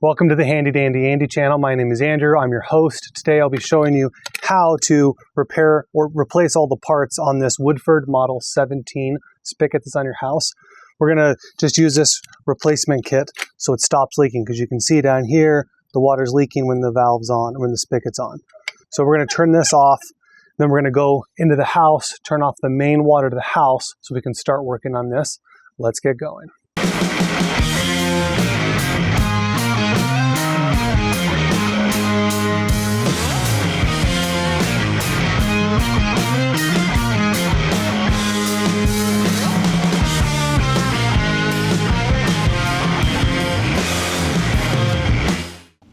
Welcome to the Handy Dandy Andy channel. My name is Andrew. I'm your host. Today I'll be showing you how to repair or replace all the parts on this Woodford Model 17 spigot that's on your house. We're going to just use this replacement kit so it stops leaking, because you can see down here the water's leaking when the valve's on, when the spigot's on. So we're going to turn this off. Then we're going to go into the house, turn off the main water to the house so we can start working on this. Let's get going.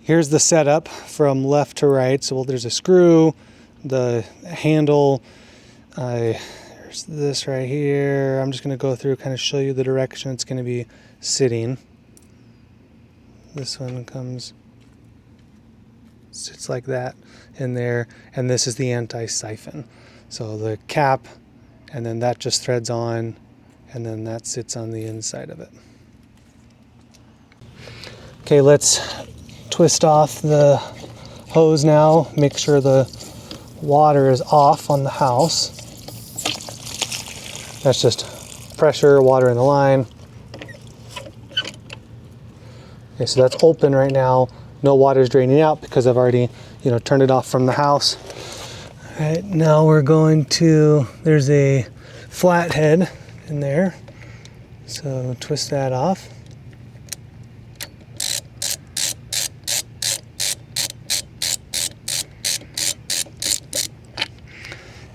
Here's the setup from left to right. So there's a screw, the handle, there's this right here. I'm just going to go through, kind of show you the direction it's going to be sitting. This one sits like that in there, and this is the anti-siphon. So the cap, and then that just threads on, and then that sits on the inside of it. Okay, let's twist off the hose now. Make sure the water is off on the house. That's just pressure, water in the line. Okay, so that's open right now. No water is draining out because I've already, turned it off from the house. All right, now we're going to, there's a flathead in there. So twist that off.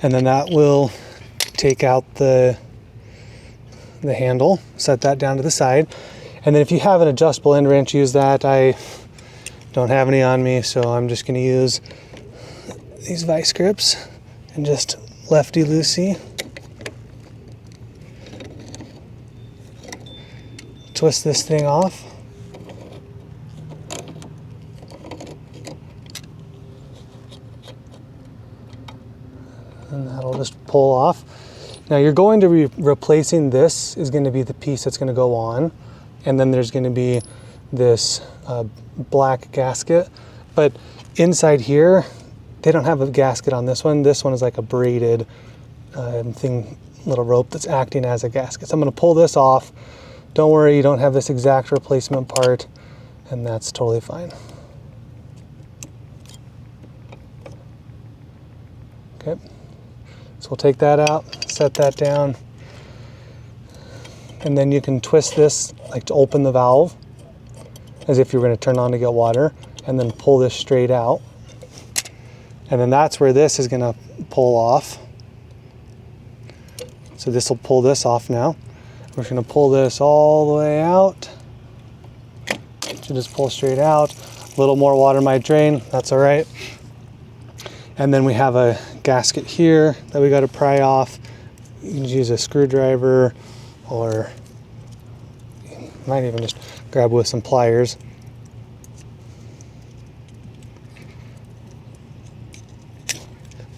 And then that will take out the handle, set that down to the side. And then if you have an adjustable end wrench, use that. I don't have any on me, so I'm just gonna use these vice grips and just lefty-loosey. Twist this thing off. And that'll just pull off. Now you're going to be replacing this is going to be the piece that's going to go on, and then there's going to be this black gasket. But inside here, they don't have a gasket on this one. This one is like a braided little rope that's acting as a gasket. So I'm going to pull this off. Don't worry, you don't have this exact replacement part, and that's totally fine. Okay. So we'll take that out, set that down, and then you can twist this like to open the valve as if you're going to turn on to get water, and then pull this straight out. And then that's where this is going to pull off. So this will pull this off now. We're going to pull this all the way out. So just pull straight out. A little more water might drain, that's all right. And then we have a gasket here that we got to pry off. You can use a screwdriver, or you might even just grab with some pliers.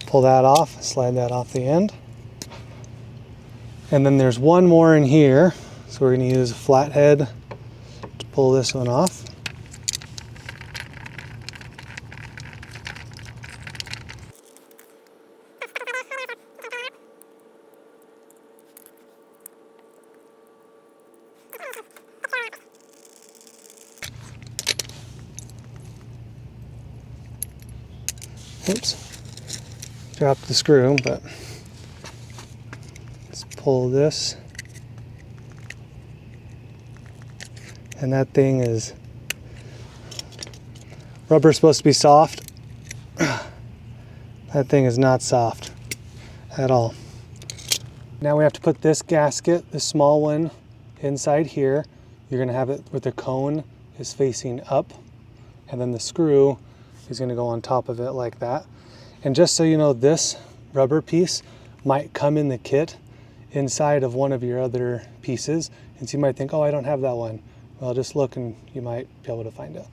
Pull that off, slide that off the end. And then there's one more in here. So we're going to use a flathead to pull this one off. Oops, dropped the screw, but let's pull this. And that thing is, rubber's supposed to be soft. That thing is not soft at all. Now we have to put this gasket, the small one, inside here. You're gonna have it with the cone is facing up, and then the screw is going to go on top of it like that. And just so you know, this rubber piece might come in the kit inside of one of your other pieces, and so you might think, oh, I don't have that one. Well, just look and you might be able to find it.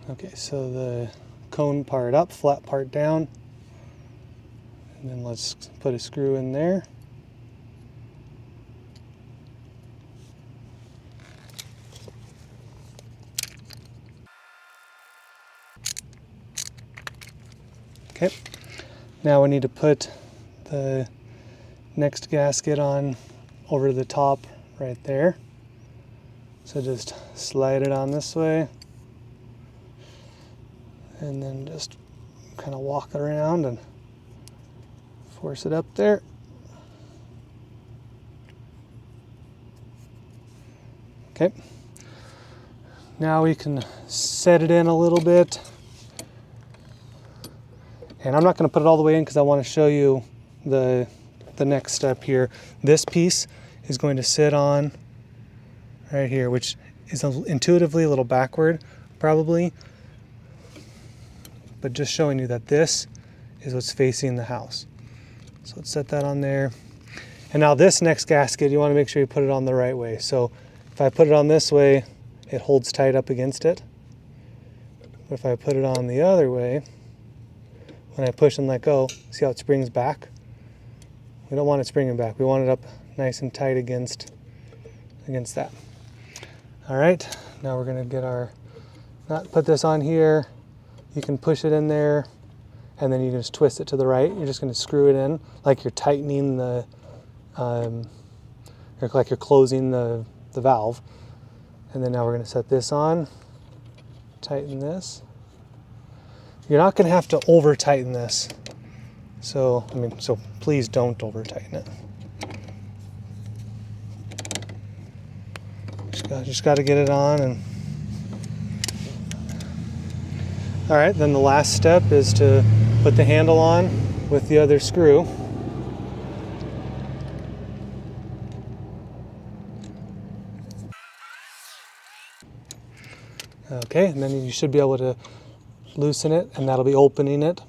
Okay, so the cone part up, flat part down, and then let's put a screw in there. Okay, now we need to put the next gasket on over the top right there. So just slide it on this way and then just kind of walk it around and force it up there. Okay, now we can set it in a little bit. And I'm not going to put it all the way in because I want to show you the next step here. This piece is going to sit on right here, which is intuitively a little backward probably, but just showing you that this is what's facing the house. So let's set that on there. And now this next gasket, you want to make sure you put it on the right way. So if I put it on this way, it holds tight up against it. But if I put it on the other way, when I push and let go, see how it springs back? We don't want it springing back. We want it up nice and tight against that. All right, now we're gonna get our nut, put this on here. You can push it in there and then you can just twist it to the right. You're just gonna screw it in like you're tightening the, like you're closing the valve. And then now we're gonna set this on, tighten this. You're not gonna have to over tighten this. So please don't over tighten it. Just got to get it on. And all right, then the last step is to put the handle on with the other screw. Okay, and then you should be able to loosen it, and that'll be opening it,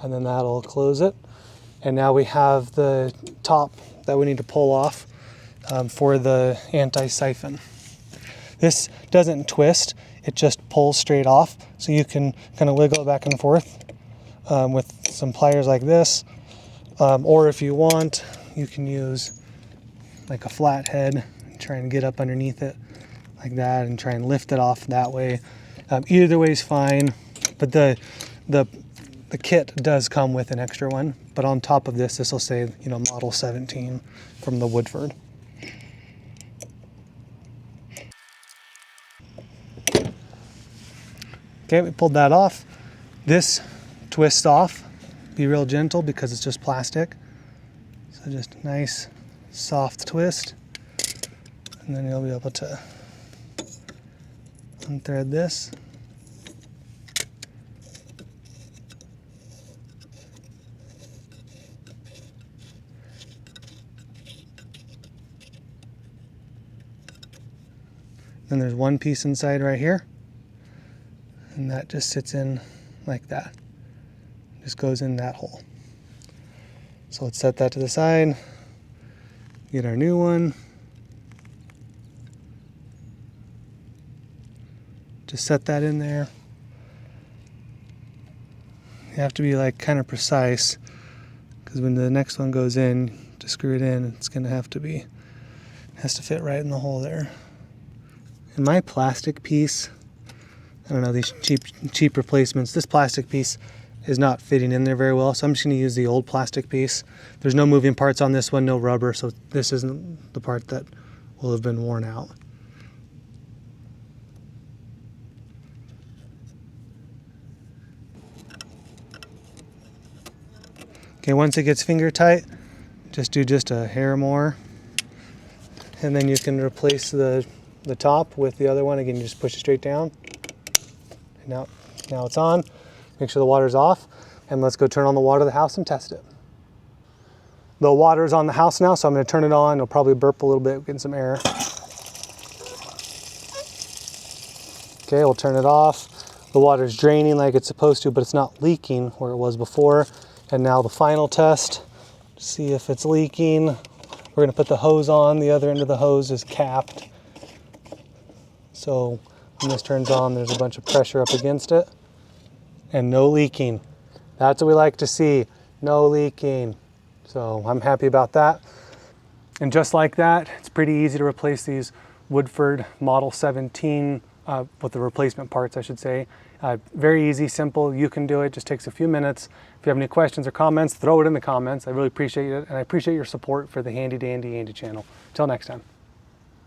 and then that'll close it. And now we have the top that we need to pull off for the anti-siphon. This doesn't twist, it just pulls straight off, so you can kind of wiggle it back and forth with some pliers like this, or if you want, you can use like a flat head and try and get up underneath it like that and try and lift it off that way. Either way is fine, but the kit does come with an extra one. But on top of this will say, model 17 from the Woodford. Okay, we pulled that off. This twists off. Be real gentle because it's just plastic. So just a nice soft twist, and then you'll be able to unthread this. Then there's one piece inside right here, and that just sits in like that. Just goes in that hole. So let's set that to the side, get our new one. Just set that in there. You have to be kind of precise, because when the next one goes in, to screw it in, it's gonna have to be, has to fit right in the hole there. And my plastic piece, I don't know, these cheap replacements, this plastic piece is not fitting in there very well, so I'm just gonna use the old plastic piece. There's no moving parts on this one, no rubber, so this isn't the part that will have been worn out. Okay, once it gets finger tight, just do just a hair more, and then you can replace the top with the other one. Again, you just push it straight down. And now it's on. Make sure the water's off, and let's go turn on the water of the house and test it. The water's on the house now, so I'm going to turn it on. It'll probably burp a little bit, getting some air. Okay, we'll turn it off. The water's draining like it's supposed to, but it's not leaking where it was before. And now the final test, see if it's leaking. We're going to put the hose on. The other end of the hose is capped. So when this turns on, there's a bunch of pressure up against it. And no leaking. That's what we like to see, no leaking. So I'm happy about that. And just like that, it's pretty easy to replace these Woodford Model 17 with the replacement parts, I should say. Very easy, simple. You can do it. Just takes a few minutes. If you have any questions or comments, throw it in the comments. I really appreciate it, and I appreciate your support for the Handy Dandy Andy channel. Till next time.